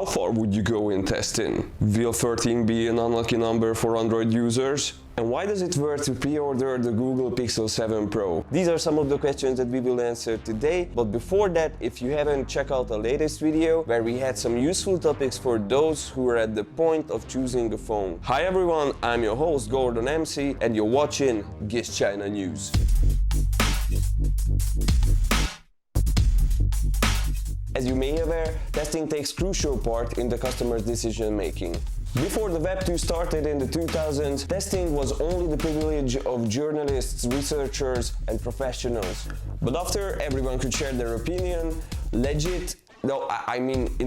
How far would you go in testing? Will 13 be an unlucky number for Android users? And why does it worth to pre-order the Google Pixel 7 Pro? These are some of the questions that we will answer today, but before that, if you haven't checked out the latest video where we had some useful topics for those who are at the point of choosing the phone. Hi everyone, I'm your host Gordon MC and you're watching GizChina News. As you may be aware, testing takes crucial part in the customer's decision making. Before the Web 2 started in the 2000s, testing was only the privilege of journalists, researchers and professionals. But after everyone could share their opinion, legit, in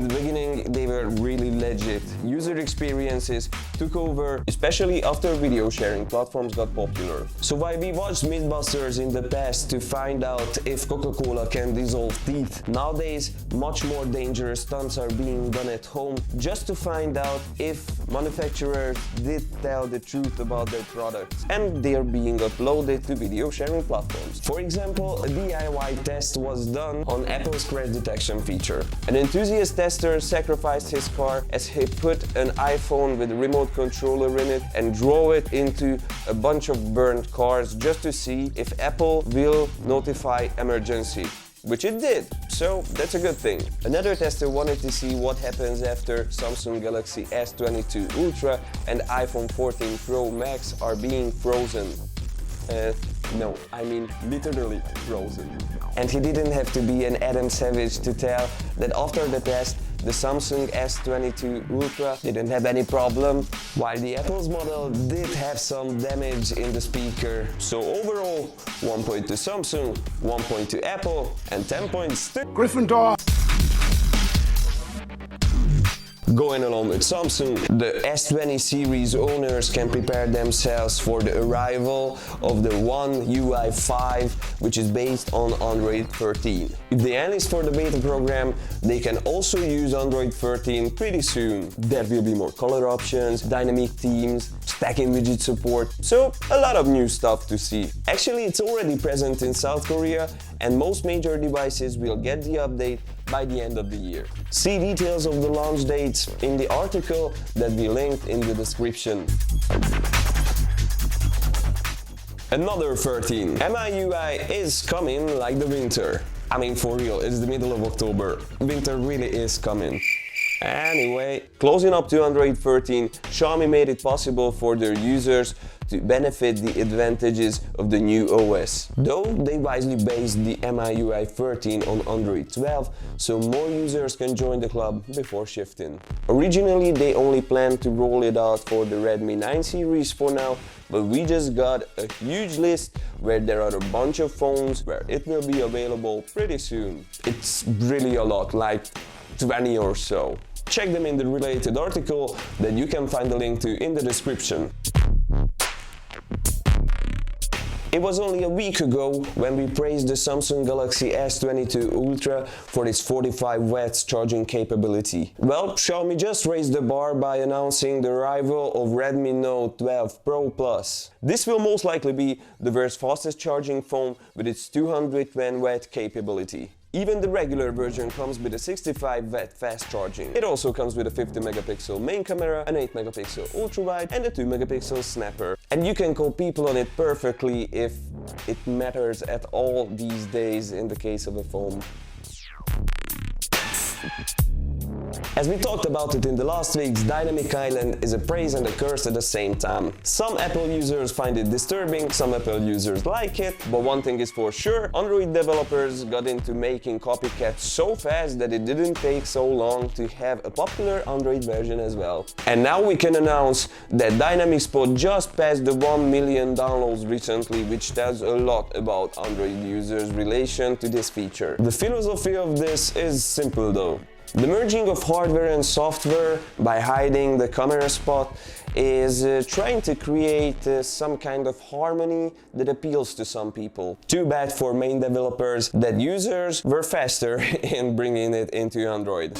the beginning they were really legit. User experiences took over, especially after video sharing platforms got popular. So while we watched Mythbusters in the past to find out if Coca-Cola can dissolve teeth, nowadays much more dangerous stunts are being done at home just to find out if manufacturers did tell the truth about their products, and they are being uploaded to video sharing platforms. For example, a DIY test was done on Apple's crash detection feature. An enthusiast tester sacrificed his car as he put an iPhone with a remote controller in it and drove it into a bunch of burnt cars just to see if Apple will notify emergency. Which it did, so that's a good thing. Another tester wanted to see what happens after Samsung Galaxy S22 Ultra and iPhone 14 Pro Max are being frozen. No, I mean literally frozen. And he didn't have to be an Adam Savage to tell that after the test, the Samsung S22 Ultra didn't have any problem, while the Apple's model did have some damage in the speaker. So overall, 1 point to Samsung, 1 point to Apple, and 10 points to Gryffindor. Going along with Samsung, the S20 series owners can prepare themselves for the arrival of the One UI 5, which is based on Android 13. If they enlist for the beta program, they can also use Android 13 pretty soon. There will be more color options, dynamic themes, stacking widget support, so a lot of new stuff to see. Actually, it's already present in South Korea, and most major devices will get the update by the end of the year. See details of the launch dates in the article that we linked in the description. Another 13. MIUI is coming like the winter. I mean, for real, it's the middle of October. Winter really is coming. Anyway, closing up to Android 13, Xiaomi made it possible for their users to benefit the advantages of the new OS. Though they wisely based the MIUI 13 on Android 12, so more users can join the club before shifting. Originally, they only planned to roll it out for the Redmi 9 series for now, but we just got a huge list where there are a bunch of phones where it will be available pretty soon. It's really a lot, like 20 or so. Check them in the related article that you can find the link to in the description. It was only a week ago when we praised the Samsung Galaxy S22 Ultra for its 45 watts charging capability. Well, Xiaomi just raised the bar by announcing the arrival of Redmi Note 12 Pro Plus. This will most likely be the world's fastest charging phone with its 220 watt capability. Even the regular version comes with a 65 watt fast charging. It also comes with a 50 megapixel main camera, an 8 megapixel ultra wide and a 2 megapixel snapper. And you can call people on it perfectly if it matters at all these days in the case of a phone. As we talked about it in the last week's Dynamic Island is a praise and a curse at the same time. Some Apple users find it disturbing, some Apple users like it, but one thing is for sure, Android developers got into making copycats so fast that it didn't take so long to have a popular Android version as well. And now we can announce that Dynamic Spot just passed the 1 million downloads recently, which tells a lot about Android users' relation to this feature. The philosophy of this is simple though. The merging of hardware and software by hiding the camera spot is trying to create some kind of harmony that appeals to some people. Too bad for main developers that users were faster in bringing it into Android.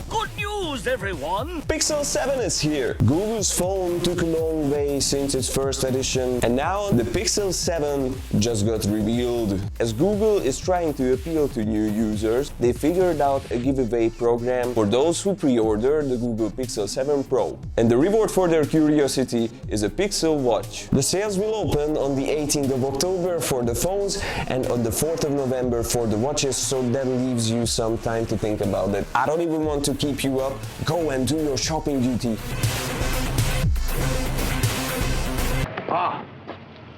Good news! news, everyone! Pixel 7 is here. Google's phone took a long way since its first edition, and now the Pixel 7 just got revealed. As Google is trying to appeal to new users, they figured out a giveaway program for those who pre-order the Google Pixel 7 Pro. And the reward for their curiosity is a Pixel Watch. The sales will open on the 18th of October for the phones and on the 4th of November for the watches, so that leaves you some time to think about it. I don't even want to keep you up. Go and do your shopping duty. Ah,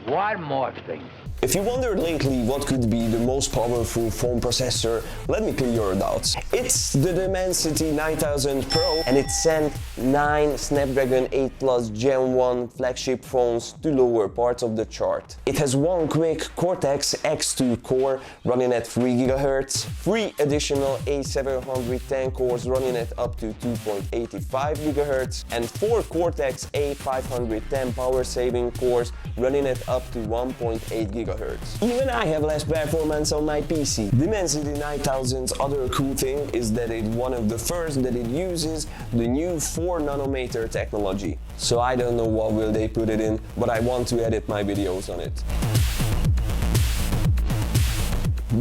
one more thing. If you wondered lately what could be the most powerful phone processor, let me clear your doubts. It's the Dimensity 9000 Pro, and it sent 9 Snapdragon 8 Plus Gen 1 flagship phones to lower parts of the chart. It has one quick Cortex X2 core running at 3 GHz, 3 additional A710 cores running at up to 2.85 GHz, and 4 Cortex A510 power-saving cores running at up to 1.8 GHz. Even I have less performance on my PC. Dimensity 9000's other cool thing is that it's one of the first that it uses the new 4nm technology. So I don't know what will they put it in, but I want to edit my videos on it.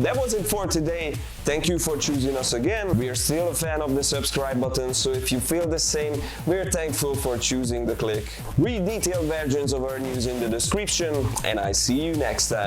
That was it for today. Thank you for choosing us again. We are still a fan of the subscribe button, so if you feel the same, we're thankful for choosing the click. Read detailed versions of our news in the description, and I see you next time.